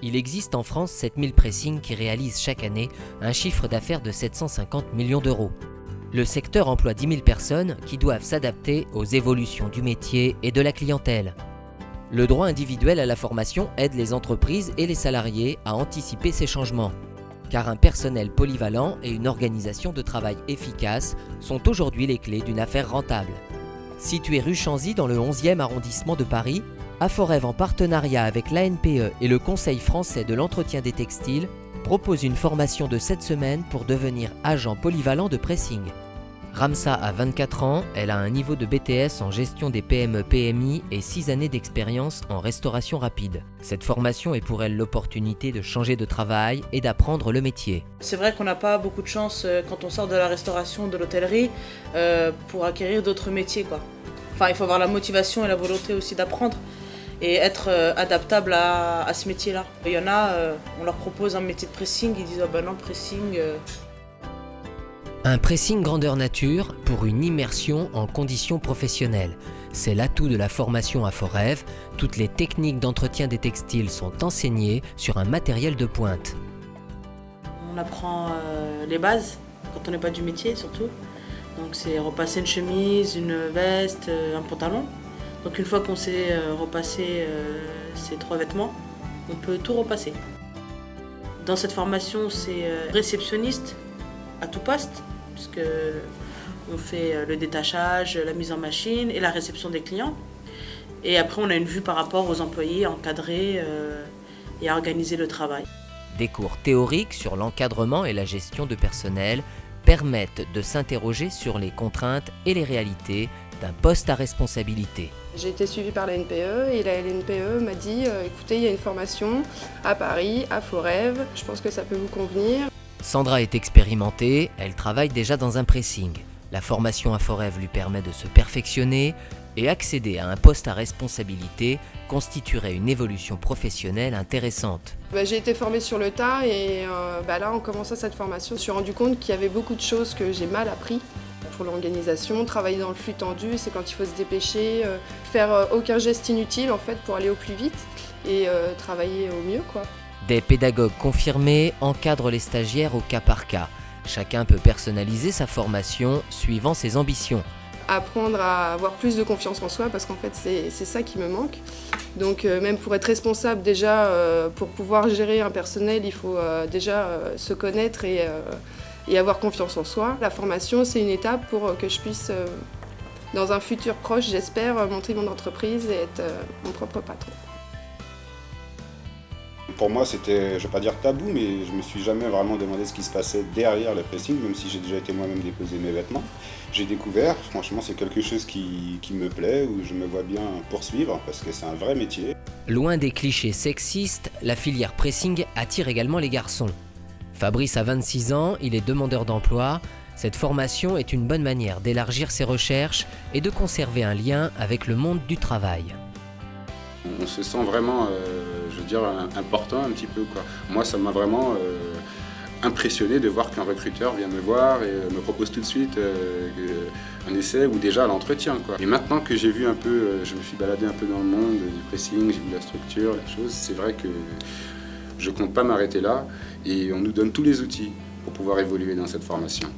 Il existe en France 7000 pressings qui réalisent chaque année un chiffre d'affaires de 750 millions d'euros. Le secteur emploie 10 000 personnes qui doivent s'adapter aux évolutions du métier et de la clientèle. Le droit individuel à la formation aide les entreprises et les salariés à anticiper ces changements, car un personnel polyvalent et une organisation de travail efficace sont aujourd'hui les clés d'une affaire rentable. Situé rue Chanzy dans le 11e arrondissement de Paris, Aforev, en partenariat avec l'ANPE et le Conseil français de l'entretien des textiles, propose une formation de 7 semaines pour devenir agent polyvalent de pressing. Ramsa a 24 ans, elle a un niveau de BTS en gestion des PME-PMI et 6 années d'expérience en restauration rapide. Cette formation est pour elle l'opportunité de changer de travail et d'apprendre le métier. C'est vrai qu'on n'a pas beaucoup de chance quand on sort de la restauration, de l'hôtellerie, pour acquérir d'autres métiers, quoi. Enfin, il faut avoir la motivation et la volonté aussi d'apprendre et être adaptable à ce métier-là. Il y en a, on leur propose un métier de pressing, ils disent « Ah ben non, pressing… Un pressing grandeur nature pour une immersion en conditions professionnelles. C'est l'atout de la formation Aforev. Toutes les techniques d'entretien des textiles sont enseignées sur un matériel de pointe. On apprend les bases, quand on n'est pas du métier surtout. Donc c'est repasser une chemise, une veste, un pantalon. Donc une fois qu'on sait repasser ces 3 vêtements, on peut tout repasser. Dans cette formation, c'est réceptionniste à tout poste, puisque on fait le détachage, la mise en machine et la réception des clients. Et après, on a une vue par rapport aux employés, encadrer et organiser le travail. Des cours théoriques sur l'encadrement et la gestion de personnel permettent de s'interroger sur les contraintes et les réalités d'un poste à responsabilité. J'ai été suivie par la NPE et la LNPE m'a dit écoutez, il y a une formation à Paris, à Aforev, je pense que ça peut vous convenir. Sandra est expérimentée, elle travaille déjà dans un pressing. La formation Aforev lui permet de se perfectionner et accéder à un poste à responsabilité constituerait une évolution professionnelle intéressante. J'ai été formée sur le tas et là, en commençant cette formation, je me suis rendu compte qu'il y avait beaucoup de choses que j'ai mal appris. Pour l'organisation, travailler dans le flux tendu, c'est quand il faut se dépêcher, faire aucun geste inutile en fait pour aller au plus vite et travailler au mieux, quoi. Des pédagogues confirmés encadrent les stagiaires au cas par cas. Chacun peut personnaliser sa formation suivant ses ambitions. Apprendre à avoir plus de confiance en soi parce qu'en fait c'est ça qui me manque. Donc même pour être responsable déjà, pour pouvoir gérer un personnel, il faut déjà se connaître et avoir confiance en soi. La formation, c'est une étape pour que je puisse, dans un futur proche, j'espère, monter mon entreprise et être mon propre patron. Pour moi, c'était, je ne vais pas dire tabou, mais je ne me suis jamais vraiment demandé ce qui se passait derrière le pressing, même si j'ai déjà été moi-même déposer mes vêtements. J'ai découvert, franchement, c'est quelque chose qui me plaît, où je me vois bien poursuivre, parce que c'est un vrai métier. Loin des clichés sexistes, la filière pressing attire également les garçons. Fabrice a 26 ans, il est demandeur d'emploi. Cette formation est une bonne manière d'élargir ses recherches et de conserver un lien avec le monde du travail. On se sent vraiment, important un petit peu, quoi. Moi, ça m'a vraiment impressionné de voir qu'un recruteur vient me voir et me propose tout de suite un essai ou déjà l'entretien, quoi. Et maintenant que j'ai vu un peu, je me suis baladé un peu dans le monde du pressing, j'ai vu la structure, les choses, c'est vrai que je compte pas m'arrêter là et on nous donne tous les outils pour pouvoir évoluer dans cette formation.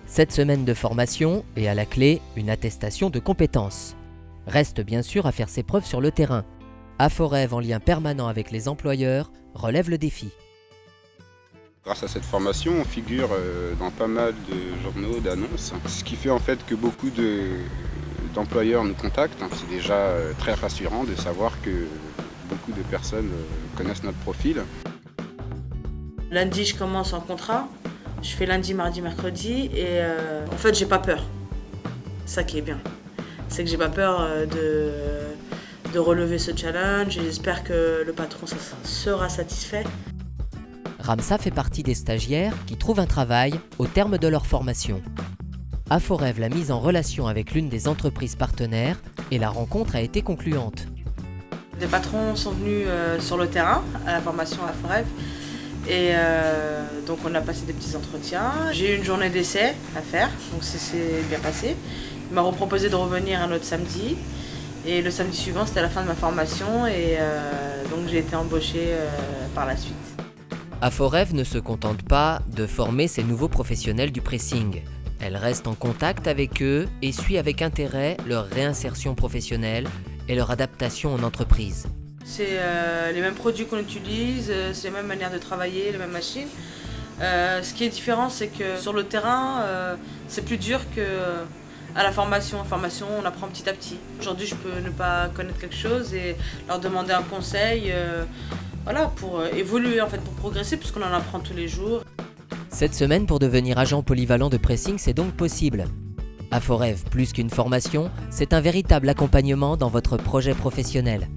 7 semaines de formation et à la clé, une attestation de compétences. Reste bien sûr à faire ses preuves sur le terrain. Aforev, en lien permanent avec les employeurs, relève le défi. Grâce à cette formation, on figure dans pas mal de journaux, d'annonces, ce qui fait en fait que beaucoup d'employeurs nous contactent. C'est déjà très rassurant de savoir que beaucoup de personnes connaissent notre profil. Lundi, je commence en contrat. Je fais lundi, mardi, mercredi et en fait, j'ai pas peur. C'est ça qui est bien. C'est que j'ai pas peur de relever ce challenge et j'espère que le patron sera satisfait. Ramsa fait partie des stagiaires qui trouvent un travail au terme de leur formation. Aforev l'a mise en relation avec l'une des entreprises partenaires et la rencontre a été concluante. Les patrons sont venus sur le terrain à la formation Aforev et donc on a passé des petits entretiens. J'ai eu une journée d'essai à faire, donc c'est bien passé. Il m'a proposé de revenir un autre samedi Et le samedi suivant, c'était la fin de ma formation et donc j'ai été embauchée par la suite. Aforev ne se contente pas de former ces nouveaux professionnels du pressing. Elle reste en contact avec eux et suit avec intérêt leur réinsertion professionnelle et leur adaptation en entreprise. C'est les mêmes produits qu'on utilise, c'est les mêmes manières de travailler, les mêmes machines. Ce qui est différent, c'est que sur le terrain, c'est plus dur qu'à la formation. En formation, on apprend petit à petit. Aujourd'hui, je peux ne pas connaître quelque chose et leur demander un conseil pour évoluer, en fait, pour progresser, puisqu'on en apprend tous les jours. Cette semaine, pour devenir agent polyvalent de pressing, c'est donc possible. Aforev, plus qu'une formation, c'est un véritable accompagnement dans votre projet professionnel.